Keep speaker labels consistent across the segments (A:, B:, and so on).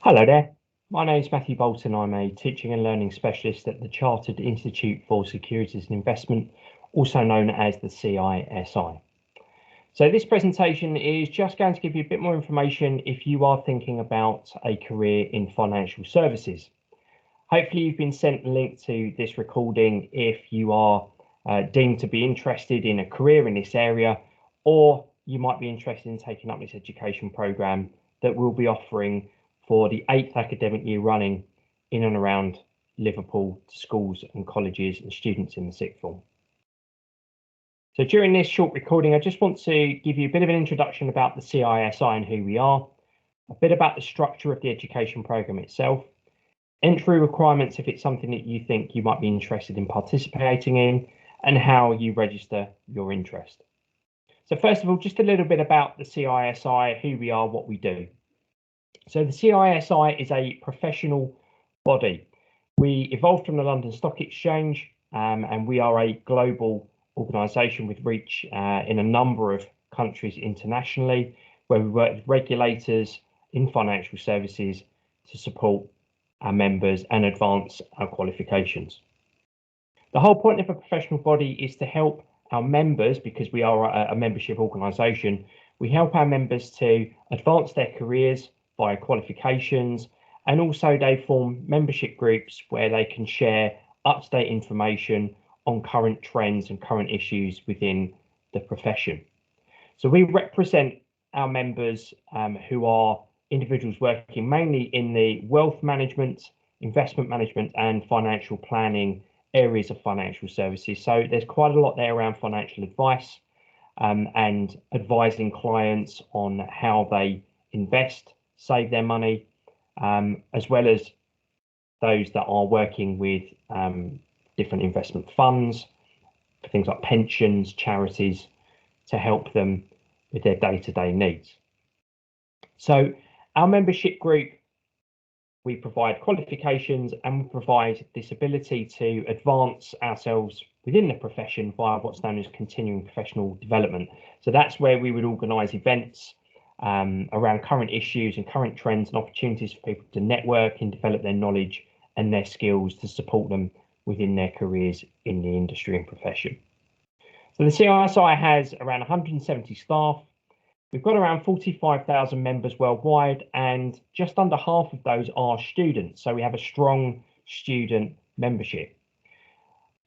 A: Hello there, my name is Matthew Bolton. I'm a teaching and learning specialist at the Chartered Institute for Securities and Investment, also known as the CISI. So this presentation is just going to give you a bit more information if you are thinking about a career in financial services. Hopefully you've been sent a link to this recording if you are deemed to be interested in a career in this area, or you might be interested in taking up this education program that we'll be offering for the 8th academic year running in and around Liverpool to schools and colleges and students in the sixth form. So during this short recording, I just want to give you a bit of an introduction about the CISI and who we are, a bit about the structure of the education program itself, entry requirements if it's something that you think you might be interested in participating in, and how you register your interest. So first of all, just a little bit about the CISI, who we are, what we do. So the CISI is a professional body. We evolved from the London Stock Exchange, and we are a global organisation with reach in a number of countries internationally, where we work with regulators in financial services to support our members and advance our qualifications. The whole point of a professional body is to help our members, because we are a membership organisation, we help our members to advance their careers via qualifications, and also they form membership groups where they can share up-to-date information on current trends and current issues within the profession. So we represent our members who are individuals working mainly in the wealth management, investment management and financial planning areas of financial services. So there's quite a lot there around financial advice and advising clients on how they invest, save their money, as well as those that are working with different investment funds, things like pensions, charities, to help them with their day-to-day needs. So our membership group, we provide qualifications and we provide this ability to advance ourselves within the profession via what's known as continuing professional development. So that's where we would organise events around current issues and current trends and opportunities for people to network and develop their knowledge and their skills to support them within their careers in the industry and profession. So the CISI has around 170 staff. We've got around 45,000 members worldwide, and just under half of those are students. So we have a strong student membership.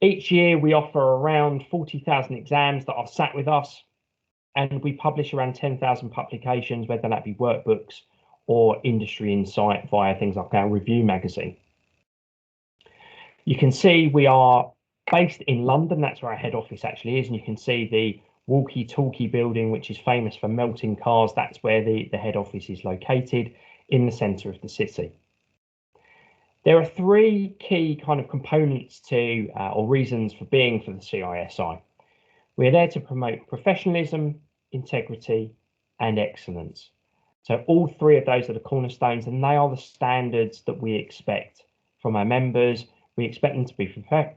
A: Each year we offer around 40,000 exams that are sat with us, and we publish around 10,000 publications, whether that be workbooks or industry insight via things like our review magazine. You can see we are based in London. That's where our head office actually is. And you can see the walkie-talkie building, which is famous for melting cars. That's where the head office is located, in the centre of the city. There are three key kind of components to or reasons for being for the CISI. We're there to promote professionalism, integrity, and excellence. So all three of those are the cornerstones, and they are the standards that we expect from our members. We expect them to be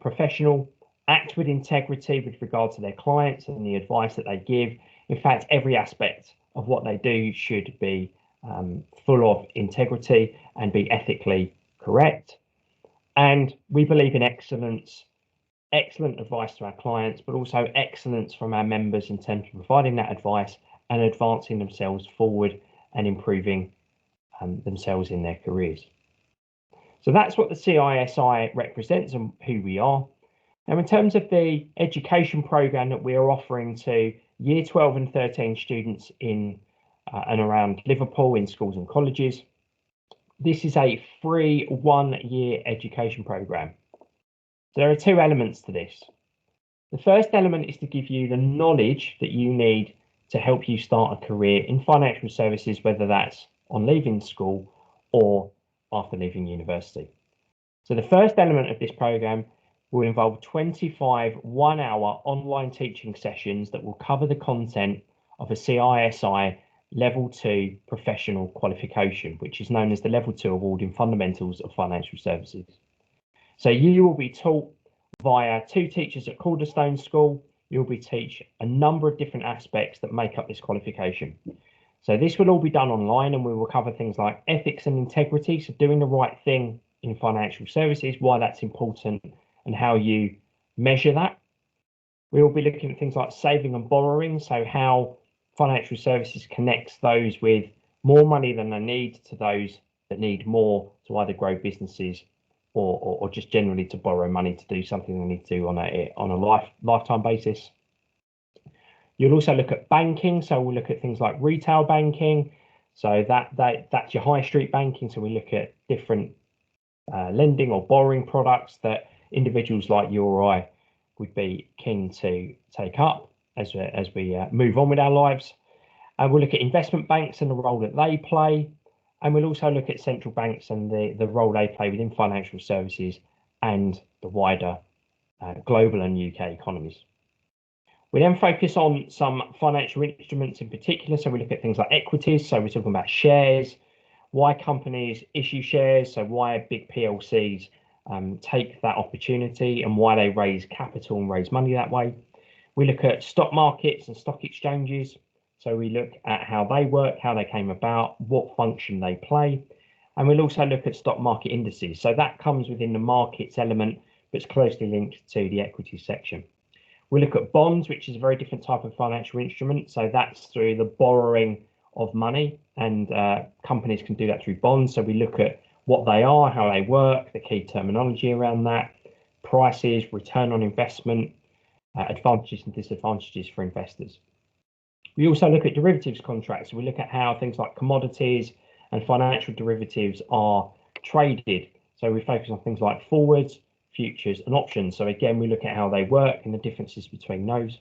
A: professional, act with integrity with regard to their clients and the advice that they give. In fact, every aspect of what they do should be full of integrity and be ethically correct. And we believe in excellence, excellent advice to our clients, but also excellence from our members in terms of providing that advice and advancing themselves forward and improving themselves in their careers. So that's what the CISI represents and who we are. Now, in terms of the education program that we are offering to year 12 and 13 students in and around Liverpool in schools and colleges, this is a free one-year education program. So there are two elements to this. The first element is to give you the knowledge that you need to help you start a career in financial services, whether that's on leaving school or after leaving university. So the first element of this program will involve 25 one-hour online teaching sessions that will cover the content of a CISI Level 2 professional qualification, which is known as the Level 2 Award in Fundamentals of Financial Services. So you will be taught via two teachers at Cornerstone School. You'll be taught a number of different aspects that make up this qualification. So this will all be done online, and we will cover things like ethics and integrity, so doing the right thing in financial services, why that's important and how you measure that. We will be looking at things like saving and borrowing, so how financial services connects those with more money than they need to those that need more to either grow businesses or just generally to borrow money to do something they need to do on a lifetime basis. You'll also look at banking, so we'll look at things like retail banking. So that's your high street banking. So we look at different lending or borrowing products that individuals like you or I would be keen to take up as we move on with our lives. And we'll look at investment banks and the role that they play. And we'll also look at central banks and the role they play within financial services and the wider global and UK economies. We then focus on some financial instruments in particular. So we look at things like equities. So we're talking about shares, why companies issue shares, so why big PLCs take that opportunity and why they raise capital and raise money that way. We look at stock markets and stock exchanges. So we look at how they work, how they came about, what function they play. And we'll also look at stock market indices. So that comes within the markets element, but it's closely linked to the equity section. We look at bonds, which is a very different type of financial instrument. So that's through the borrowing of money, and companies can do that through bonds. So we look at what they are, how they work, the key terminology around that, prices, return on investment, advantages and disadvantages for investors. We also look at derivatives contracts. So we look at how things like commodities and financial derivatives are traded. So we focus on things like forwards, futures and options. So again, we look at how they work and the differences between those.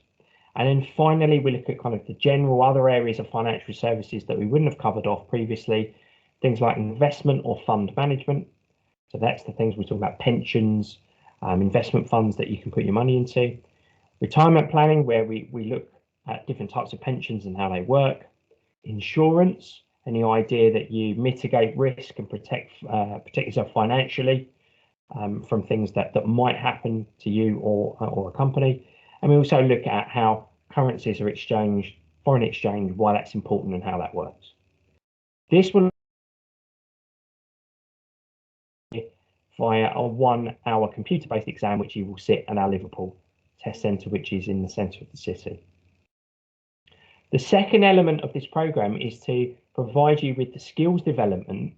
A: And then finally, we look at kind of the general other areas of financial services that we wouldn't have covered off previously, things like investment or fund management. So that's the things we talk about: pensions, investment funds that you can put your money into, retirement planning, where we look at different types of pensions and how they work, insurance, and the idea that you mitigate risk and protect yourself financially from things that might happen to you or a company. And we also look at how currencies are exchanged, foreign exchange, why that's important and how that works. This will be via a 1-hour computer-based exam, which you will sit at our Liverpool test centre, which is in the centre of the city. The second element of this programme is to provide you with the skills development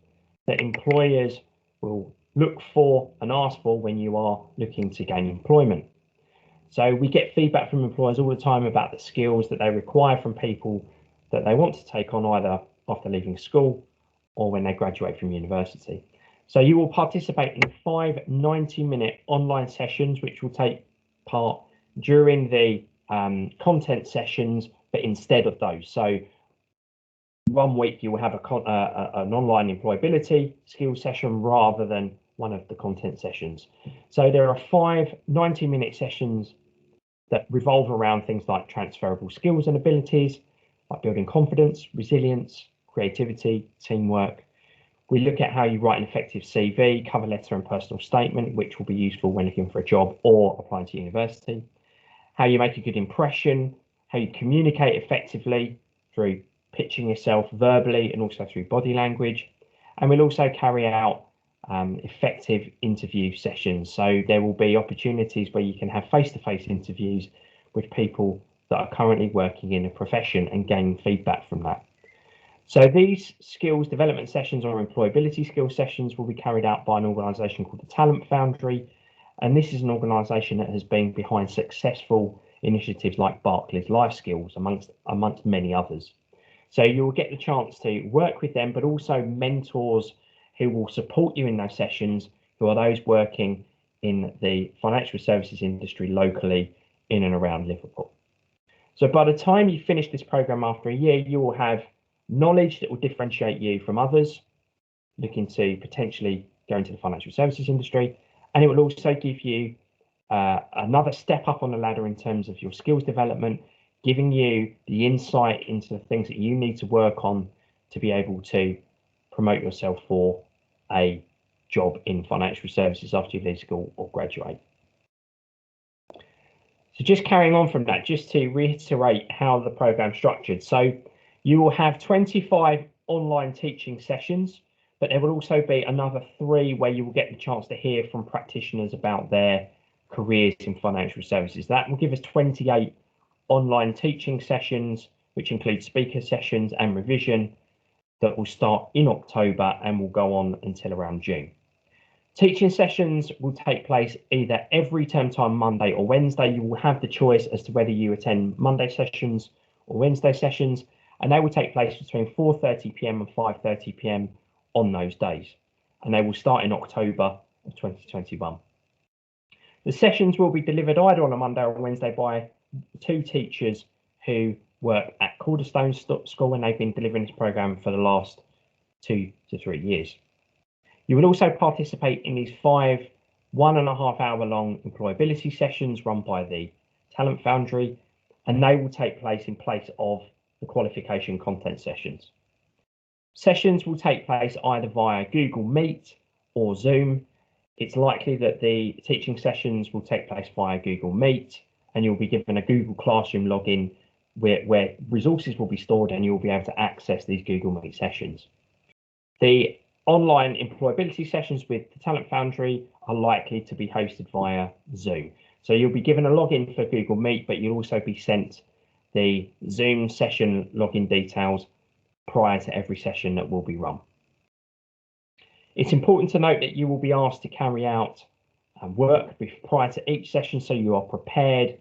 A: that employers will look for and ask for when you are looking to gain employment. So we get feedback from employers all the time about the skills that they require from people that they want to take on either after leaving school or when they graduate from university. So you will participate in 5 90-minute online sessions, which will take part during the content sessions, but instead of those. So 1 week you will have an online employability skills session rather than one of the content sessions. So there are 5 90-minute sessions that revolve around things like transferable skills and abilities, like building confidence, resilience, creativity, teamwork. We look at how you write an effective CV, cover letter and personal statement, which will be useful when looking for a job or applying to university. How you make a good impression, how you communicate effectively through pitching yourself verbally and also through body language. And we'll also carry out effective interview sessions. So there will be opportunities where you can have face-to-face interviews with people that are currently working in a profession and gain feedback from that. So these skills development sessions or employability skills sessions will be carried out by an organisation called the Talent Foundry. And this is an organisation that has been behind successful initiatives like Barclays Life Skills, amongst many others. So you'll get the chance to work with them, but also mentors who will support you in those sessions, who are those working in the financial services industry locally in and around Liverpool. So by the time you finish this programme after a year, you will have knowledge that will differentiate you from others looking to potentially go into the financial services industry. And it will also give you another step up on the ladder in terms of your skills development, giving you the insight into the things that you need to work on to be able to promote yourself for a job in financial services after you leave school or graduate. So just carrying on from that, just to reiterate how the programme is structured. So You will have 25 online teaching sessions, but there will also be another 3 where you will get the chance to hear from practitioners about their careers in financial services. That will give us 28 online teaching sessions, which include speaker sessions and revision, that will start in October and will go on until around June. Teaching sessions will take place either every term time Monday or Wednesday. You will have the choice as to whether you attend Monday sessions or Wednesday sessions, and they will take place between 4:30 p.m. and 5:30 p.m. on those days, and they will start in October of 2021. The sessions will be delivered either on a Monday or Wednesday by 2 teachers who work at Cornerstone School, and they've been delivering this program for the last 2 to 3 years. You will also participate in these 5 1.5-hour long employability sessions run by the Talent Foundry, and they will take place in place of the qualification content sessions. Sessions will take place either via Google Meet or Zoom. It's likely that the teaching sessions will take place via Google Meet, and you'll be given a Google Classroom login where resources will be stored, and you'll be able to access these Google Meet sessions. The online employability sessions with the Talent Foundry are likely to be hosted via Zoom. So you'll be given a login for Google Meet, but you'll also be sent the Zoom session login details prior to every session that will be run. It's important to note that you will be asked to carry out work prior to each session, so you are prepared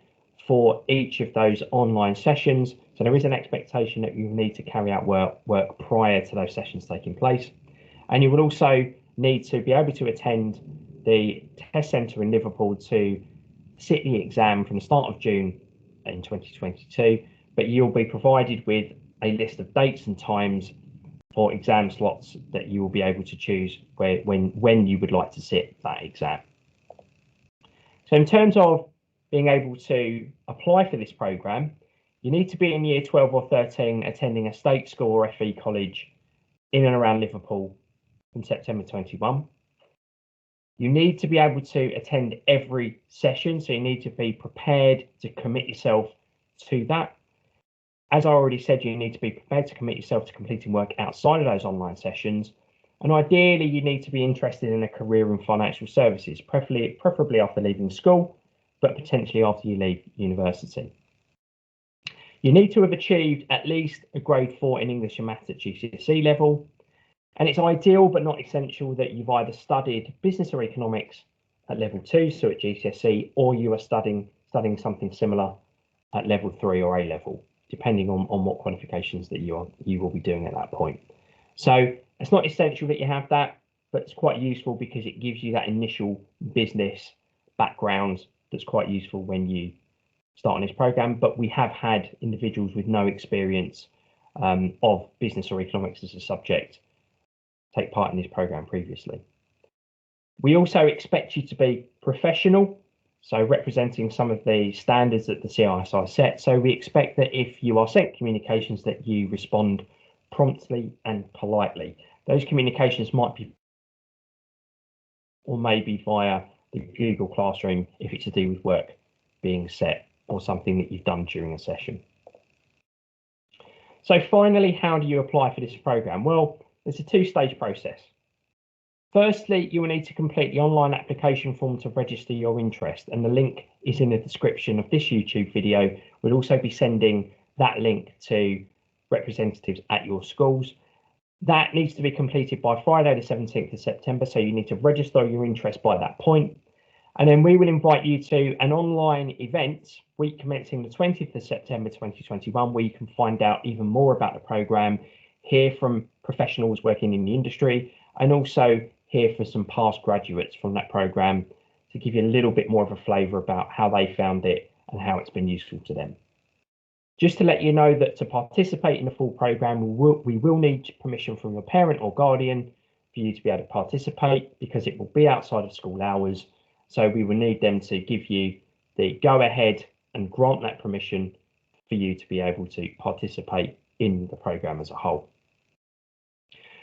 A: for each of those online sessions. So there is an expectation that you need to carry out work prior to those sessions taking place. And you will also need to be able to attend the test centre in Liverpool to sit the exam from the start of June in 2022, but you'll be provided with a list of dates and times for exam slots that you will be able to choose when you would like to sit that exam. So in terms of being able to apply for this programme, you need to be in year 12 or 13 attending a state school or FE college in and around Liverpool from September 21. You need to be able to attend every session, so you need to be prepared to commit yourself to that. As I already said, you need to be prepared to commit yourself to completing work outside of those online sessions. And ideally, you need to be interested in a career in financial services, preferably after leaving school, but potentially after you leave university. You need to have achieved at least a grade 4 in English and Maths at GCSE level. And it's ideal but not essential that you've either studied business or economics at level 2, so at GCSE, or you are studying something similar at level 3 or A level, depending on what qualifications that you will be doing at that point. So it's not essential that you have that, but it's quite useful because it gives you that initial business background that's quite useful when you start on this program. But we have had individuals with no experience of business or economics as a subject take part in this program previously. We also expect you to be professional, so representing some of the standards that the CISI set. So we expect that if you are sent communications that you respond promptly and politely. Those communications might be or maybe via the Google Classroom if it's to do with work being set or something that you've done during a session. So finally, how do you apply for this program? Well, it's a 2-stage process. Firstly, you will need to complete the online application form to register your interest, and the link is in the description of this YouTube video. We'll also be sending that link to representatives at your schools. That needs to be completed by Friday the 17th of September, so you need to register your interest by that point. And then we will invite you to an online event week commencing the 20th of September 2021, where you can find out even more about the programme, hear from professionals working in the industry, and also hear from some past graduates from that programme to give you a little bit more of a flavour about how they found it and how it's been useful to them. Just to let you know that to participate in the full programme, we will need permission from your parent or guardian for you to be able to participate, because it will be outside of school hours. So we will need them to give you the go ahead and grant that permission for you to be able to participate in the programme as a whole.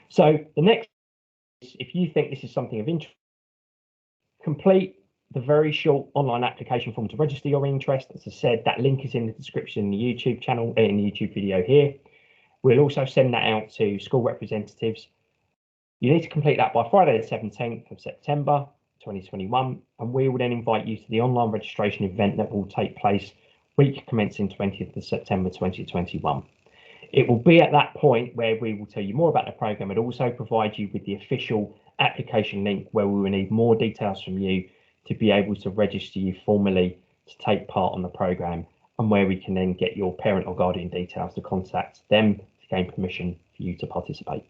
A: So the next, if you think this is something of interest, complete the very short online application form to register your interest. As I said, that link is in the description in the YouTube channel, in the YouTube video here. We'll also send that out to school representatives. You need to complete that by Friday the 17th of September 2021, and we will then invite you to the online registration event that will take place week commencing 20th of September 2021. It will be at that point where we will tell you more about the programme and also provide you with the official application link where we will need more details from you to be able to register you formally to take part on the programme, and where we can then get your parent or guardian details to contact them to gain permission for you to participate.